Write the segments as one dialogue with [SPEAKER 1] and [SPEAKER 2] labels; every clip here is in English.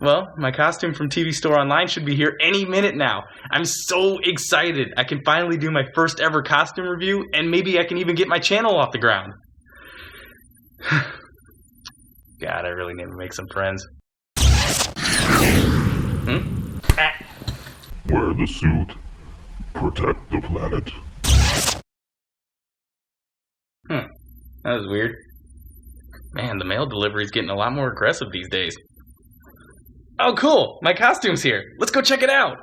[SPEAKER 1] Well, my costume from TV Store Online should be here any minute now. I'm so excited. I can finally do my first ever costume review, and maybe I can even get my channel off the ground. God, I really need to make some friends.
[SPEAKER 2] Wear the suit. Protect the planet.
[SPEAKER 1] That was weird. Man, the mail delivery's getting a lot more aggressive these days. Oh, cool! My costume's here! Let's go check it out!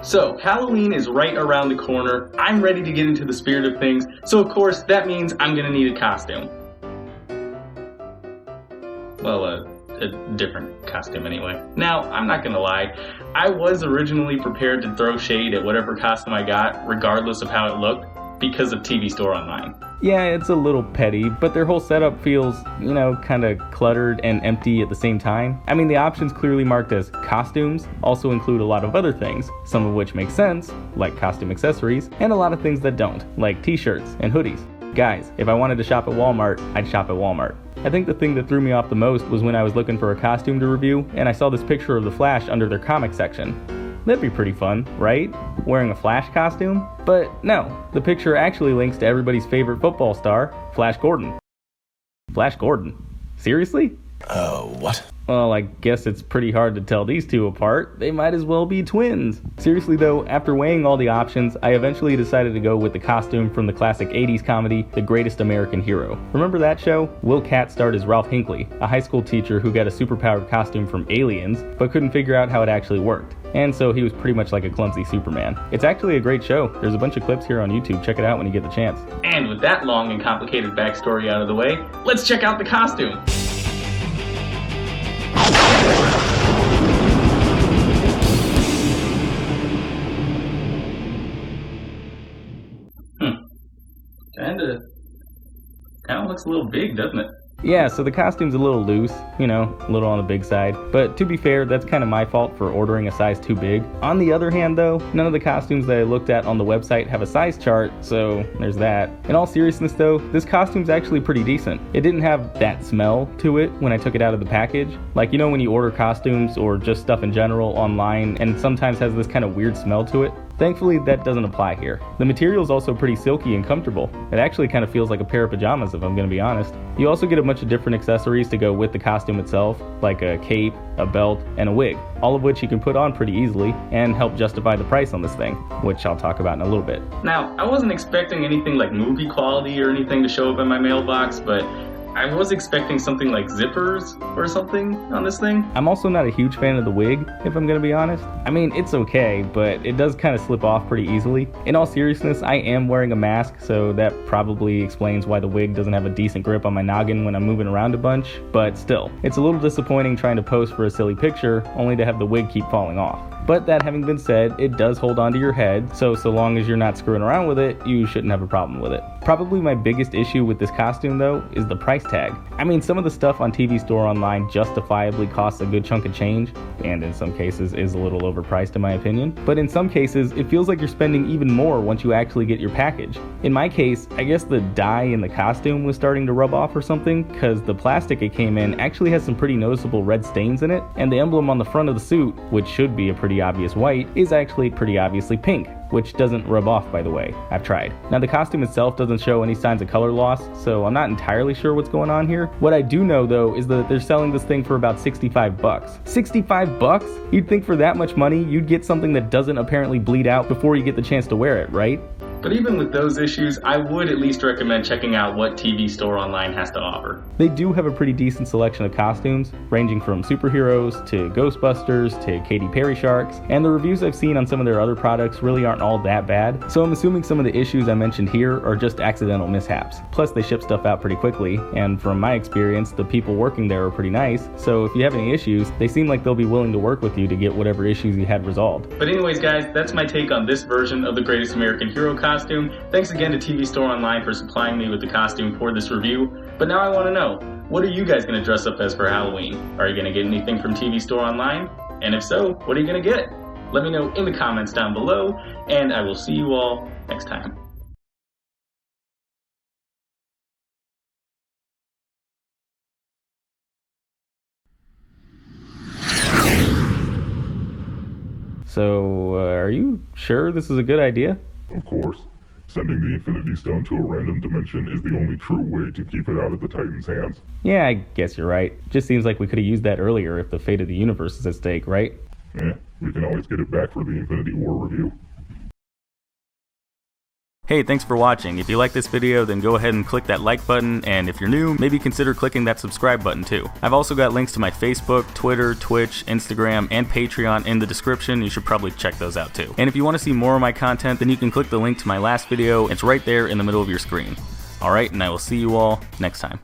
[SPEAKER 1] So, Halloween is right around the corner. I'm ready to get into the spirit of things, so of course that means I'm gonna need a costume. Well, a different costume anyway. Now, I'm not gonna lie, I was originally prepared to throw shade at whatever costume I got, regardless of how it looked, because of TV Store Online.
[SPEAKER 3] Yeah, it's a little petty, but their whole setup feels, kinda cluttered and empty at the same time. I mean, the options clearly marked as costumes also include a lot of other things, some of which make sense, like costume accessories, and a lot of things that don't, like t-shirts and hoodies. Guys, if I wanted to shop at Walmart, I'd shop at Walmart. I think the thing that threw me off the most was when I was looking for a costume to review, and I saw this picture of the Flash under their comic section. That'd be pretty fun, right? Wearing a Flash costume? But no, the picture actually links to everybody's favorite football star, Flash Gordon. Flash Gordon? Seriously?
[SPEAKER 4] What?
[SPEAKER 3] Well, I guess it's pretty hard to tell these two apart. They might as well be twins. Seriously though, after weighing all the options, I eventually decided to go with the costume from the classic 80s comedy, The Greatest American Hero. Remember that show? Will Catt starred as Ralph Hinckley, a high school teacher who got a superpowered costume from aliens, but couldn't figure out how it actually worked. And so he was pretty much like a clumsy Superman. It's actually a great show. There's a bunch of clips here on YouTube. Check it out when you get the chance.
[SPEAKER 1] And with that long and complicated backstory out of the way, let's check out the costume. Kinda looks a little big, doesn't it?
[SPEAKER 3] Yeah, so the costume's a little loose, a little on the big side. But to be fair, that's kind of my fault for ordering a size too big. On the other hand though, none of the costumes that I looked at on the website have a size chart, so there's that. In all seriousness though, this costume's actually pretty decent. It didn't have that smell to it when I took it out of the package. Like, when you order costumes or just stuff in general online and sometimes has this kind of weird smell to it. Thankfully, that doesn't apply here. The material is also pretty silky and comfortable. It actually kind of feels like a pair of pajamas, if I'm gonna be honest. You also get a bunch of different accessories to go with the costume itself, like a cape, a belt, and a wig, all of which you can put on pretty easily and help justify the price on this thing, which I'll talk about in a little bit.
[SPEAKER 1] Now, I wasn't expecting anything like movie quality or anything to show up in my mailbox, but I was expecting something like zippers or something on this thing.
[SPEAKER 3] I'm also not a huge fan of the wig, if I'm gonna be honest. I mean, it's okay, but it does kind of slip off pretty easily. In all seriousness, I am wearing a mask, so that probably explains why the wig doesn't have a decent grip on my noggin when I'm moving around a bunch. But still, it's a little disappointing trying to pose for a silly picture, only to have the wig keep falling off. But that having been said, it does hold onto your head, so long as you're not screwing around with it, you shouldn't have a problem with it. Probably my biggest issue with this costume though is the price tag. I mean, some of the stuff on TV Store Online justifiably costs a good chunk of change, and in some cases is a little overpriced in my opinion. But in some cases, it feels like you're spending even more once you actually get your package. In my case, I guess the dye in the costume was starting to rub off or something, because the plastic it came in actually has some pretty noticeable red stains in it, and the emblem on the front of the suit, which should be a pretty obvious white, is actually pretty obviously pink, which doesn't rub off, by the way. I've tried. Now, the costume itself doesn't show any signs of color loss, so I'm not entirely sure what's going on here. What I do know though is that they're selling this thing for about 65 bucks. 65 bucks? You'd think for that much money, you'd get something that doesn't apparently bleed out before you get the chance to wear it, right?
[SPEAKER 1] But even with those issues, I would at least recommend checking out what TV Store Online has to offer.
[SPEAKER 3] They do have a pretty decent selection of costumes, ranging from superheroes to Ghostbusters to Katy Perry sharks, and the reviews I've seen on some of their other products really aren't all that bad, so I'm assuming some of the issues I mentioned here are just accidental mishaps. Plus, they ship stuff out pretty quickly, and from my experience, the people working there are pretty nice, so if you have any issues, they seem like they'll be willing to work with you to get whatever issues you had resolved.
[SPEAKER 1] But anyways guys, that's my take on this version of the Greatest American Hero costume. Thanks again to TV Store Online for supplying me with the costume for this review. But now I want to know, what are you guys going to dress up as for Halloween? Are you going to get anything from TV Store Online? And if so, what are you going to get? Let me know in the comments down below, and I will see you all next time.
[SPEAKER 3] So, are you sure this is a good idea?
[SPEAKER 2] Of course. Sending the Infinity Stone to a random dimension is the only true way to keep it out of the Titan's hands.
[SPEAKER 3] Yeah, I guess you're right. Just seems like we could have used that earlier if the fate of the universe is at stake, right?
[SPEAKER 2] We can always get it back for the Infinity War review.
[SPEAKER 3] Hey, thanks for watching. If you like this video, then go ahead and click that like button, and if you're new, maybe consider clicking that subscribe button too. I've also got links to my Facebook, Twitter, Twitch, Instagram, and Patreon in the description. You should probably check those out too. And if you want to see more of my content, then you can click the link to my last video. It's right there in the middle of your screen. Alright, and I will see you all next time.